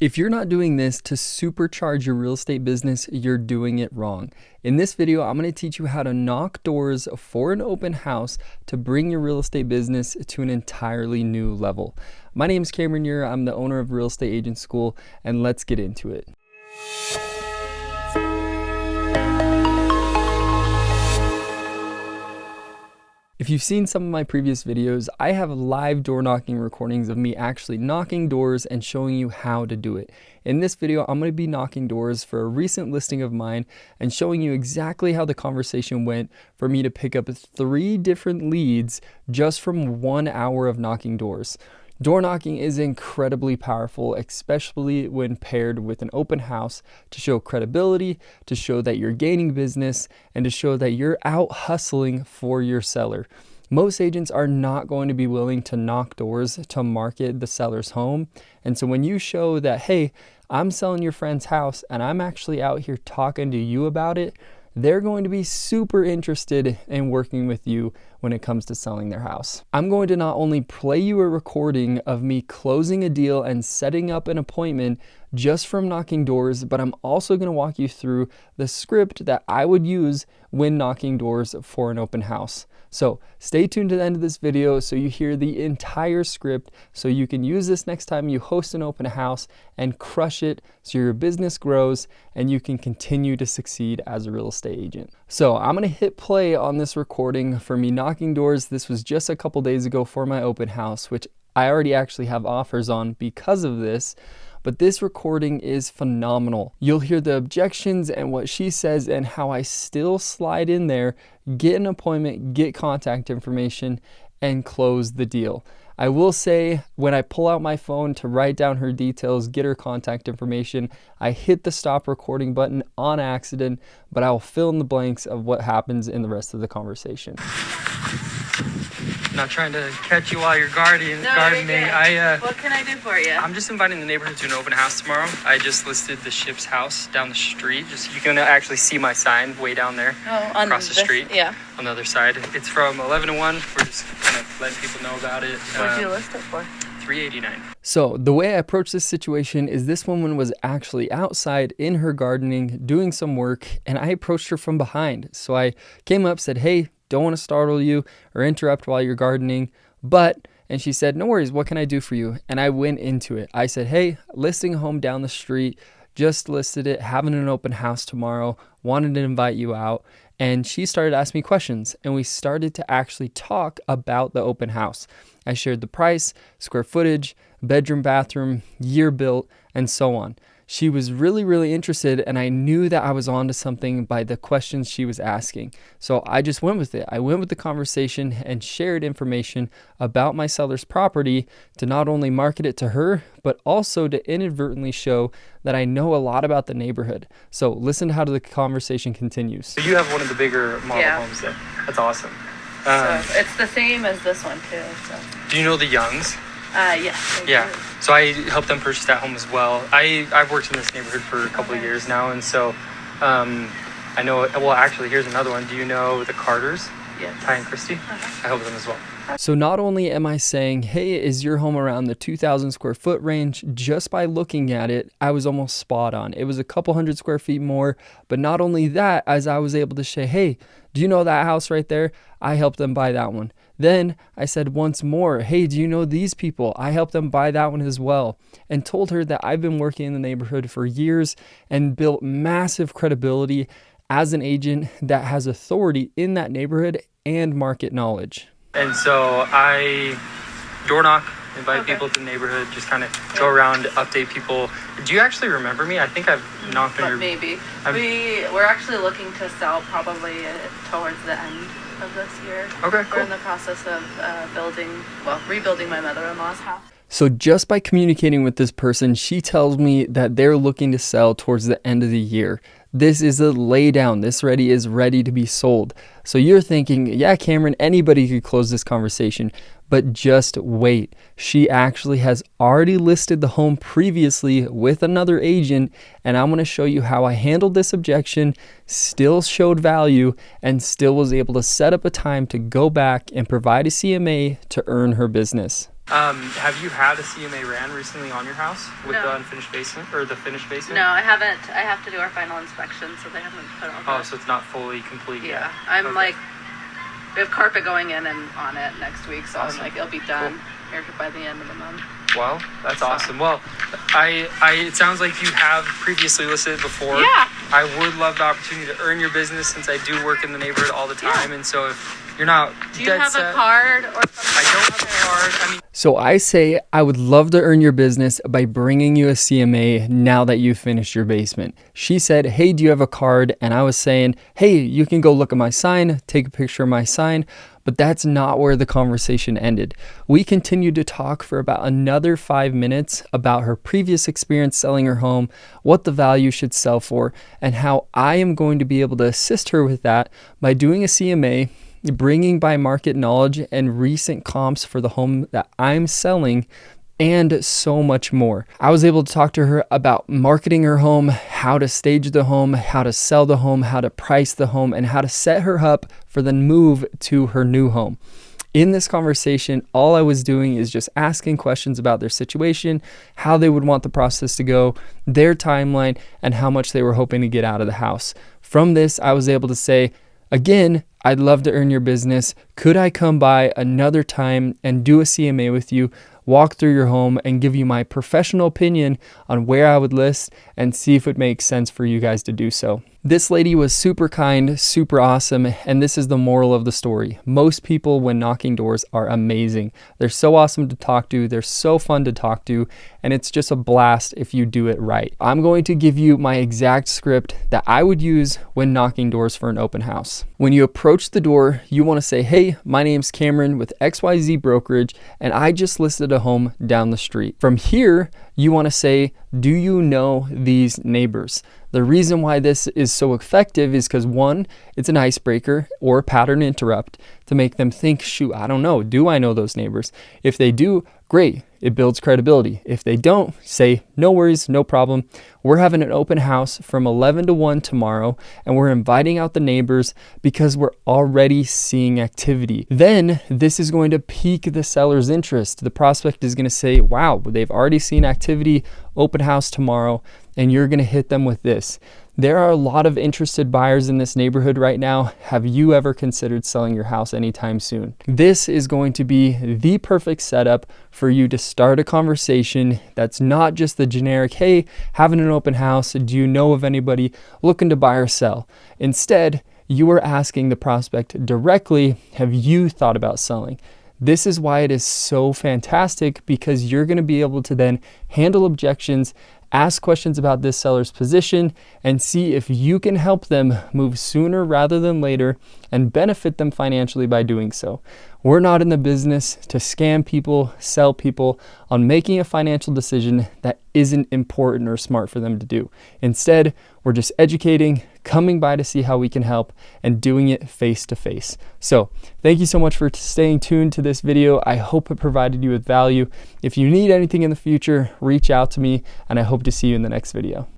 If you're not doing this to supercharge your real estate business, you're doing it wrong. In this video, I'm going to teach you how to knock doors for an open house to bring your real estate business to an entirely new level. My name is Cameron Ure. I'm the owner of Real Estate Agent School, and let's get into it. If you've seen some of my previous videos, I have live door knocking recordings of me actually knocking doors and showing you how to do it. In this video, I'm going to be knocking doors for a recent listing of mine and showing you exactly how the conversation went for me to pick up 3 different leads just from 1 hour of knocking doors. Door knocking is incredibly powerful, especially when paired with an open house, to show credibility, to show that you're gaining business, and to show that you're out hustling for your seller. Most agents are not going to be willing to knock doors to market the seller's home. And so when you show that, hey, I'm selling your friend's house and I'm actually out here talking to you about it, they're going to be super interested in working with you when it comes to selling their house. I'm going to not only play you a recording of me closing a deal and setting up an appointment just from knocking doors, but I'm also going to walk you through the script that I would use when knocking doors for an open house. So stay tuned to the end of this video so you hear the entire script so you can use this next time you host an open house and crush it so your business grows and you can continue to succeed as a real estate agent. So I'm going to hit play on this recording for me knocking doors. This was just a couple days ago for my open house, which I already actually have offers on because of this. But this recording is phenomenal. You'll hear the objections and what she says and how I still slide in there, get an appointment, get contact information, and close the deal. I will say when I pull out my phone to write down her details, get her contact information, I hit the stop recording button on accident, but I'll fill in the blanks of what happens in the rest of the conversation. Not trying to catch you while you're gardening. What can I do for you? I'm just inviting the neighborhood to an open house tomorrow. I just listed the Ship's house down the street. You can actually see my sign way down there, across the street. Yeah. On the other side. It's from 11 to 1. We're just kind of letting people know about it. What'd you list it for? $389. So the way I approached this situation is this woman was actually outside in her gardening doing some work, and I approached her from behind. So I came up, said, hey, don't want to startle you or interrupt while you're gardening, and she said, no worries, what can I do for you? And I went into it. I said, hey, listing a home down the street, just listed it, having an open house tomorrow, wanted to invite you out. And she started asking me questions, and we started to actually talk about the open house. I shared the price, square footage, bedroom, bathroom, year built, and so on. She was really, really interested, and I knew that I was onto something by the questions she was asking. So I just went with it. I went with the conversation and shared information about my seller's property to not only market it to her, but also to inadvertently show that I know a lot about the neighborhood. So listen to how the conversation continues. So you have one of the bigger model homes there. That's awesome. So it's the same as this one too. So. Do you know the Youngs? Yes. Yeah. So I helped them purchase that home as well. I've worked in this neighborhood for a couple of years now, and so I know. Well, actually, here's another one. Do you know the Carters? Yes. Ty and Christy? I helped them as well. So not only am I saying, hey, is your home around the 2,000 square foot range? Just by looking at it, I was almost spot on. It was a couple hundred square feet more, but not only that, as I was able to say, hey, do you know that house right there? I helped them buy that one. Then I said once more, hey, do you know these people? I helped them buy that one as well, and told her that I've been working in the neighborhood for years and built massive credibility as an agent that has authority in that neighborhood and market knowledge. And so I door knock, invite people to the neighborhood, just kind of go around, update people. Do you actually remember me? I think I've knocked on your... Maybe. We're actually looking to sell probably towards the end of this year. Okay, cool. We're in the process of rebuilding my mother-in-law's house. So just by communicating with this person, she tells me that they're looking to sell towards the end of the year. This is a laydown. This is ready to be sold. So you're thinking, yeah, Cameron, anybody could close this conversation, but just wait. She actually has already listed the home previously with another agent, and I'm going to show you how I handled this objection, still showed value, and still was able to set up a time to go back and provide a CMA to earn her business. Have you had a CMA ran recently on your house with No. the unfinished basement or the finished basement? No, I haven't. I have to do our final inspection, so they haven't put all that. Oh, so it's not fully complete yet. Yeah, I'm Okay. like, we have carpet going in and on it next week, so Awesome. I'm like, it'll be done here by the end of the month. Well, that's awesome. Well, it sounds like you have previously listed before. Yeah. I would love the opportunity to earn your business since I do work in the neighborhood all the time, and so if you're not Do you dead have set, a card or something? I don't have a card. I mean, so I say I would love to earn your business by bringing you a CMA now that you've finished your basement. She said, hey, do you have a card? And I was saying, hey, you can go look at my sign, take a picture of my sign. But that's not where the conversation ended. We continued to talk for about another 5 minutes about her previous experience selling her home, what the value should sell for, and how I am going to be able to assist her with that by doing a CMA, bringing by market knowledge and recent comps for the home that I'm selling, and so much more. I was able to talk to her about marketing her home, how to stage the home, how to sell the home, how to price the home, and how to set her up for the move to her new home. In this conversation, all I was doing is just asking questions about their situation, how they would want the process to go, their timeline, and how much they were hoping to get out of the house. From this, I was able to say, again, I'd love to earn your business. Could I come by another time and do a CMA with you, walk through your home, and give you my professional opinion on where I would list and see if it makes sense for you guys to do so. This lady was super kind, super awesome, and this is the moral of the story. Most people, when knocking doors, are amazing. They're so awesome to talk to, they're so fun to talk to, and it's just a blast if you do it right. I'm going to give you my exact script that I would use when knocking doors for an open house. When you approach the door, you want to say, hey, my name's Cameron with XYZ Brokerage, and I just listed a home down the street. From here, you want to say, do you know these neighbors? The reason why this is so effective is because, one, it's an icebreaker or a pattern interrupt to make them think, shoot, I don't know, do I know those neighbors? If they do, great, it builds credibility. If they don't, say, no worries, no problem. We're having an open house from 11 to 1 tomorrow, and we're inviting out the neighbors because we're already seeing activity. Then this is going to pique the seller's interest. The prospect is going to say, wow, they've already seen activity, open house tomorrow, and you're going to hit them with this. There are a lot of interested buyers in this neighborhood right now. Have you ever considered selling your house anytime soon? This is going to be the perfect setup for you to start a conversation that's not just the generic, hey, having an open house, do you know of anybody looking to buy or sell? Instead, you are asking the prospect directly, have you thought about selling? This is why it is so fantastic, because you're going to be able to then handle objections, ask questions about this seller's position, and see if you can help them move sooner rather than later and benefit them financially by doing so. We're not in the business to scam people, sell people on making a financial decision that isn't important or smart for them to do. Instead, we're just educating, coming by to see how we can help, and doing it face to face. So thank you so much for staying tuned to this video. I hope it provided you with value. If you need anything in the future, reach out to me, and I hope to see you in the next video.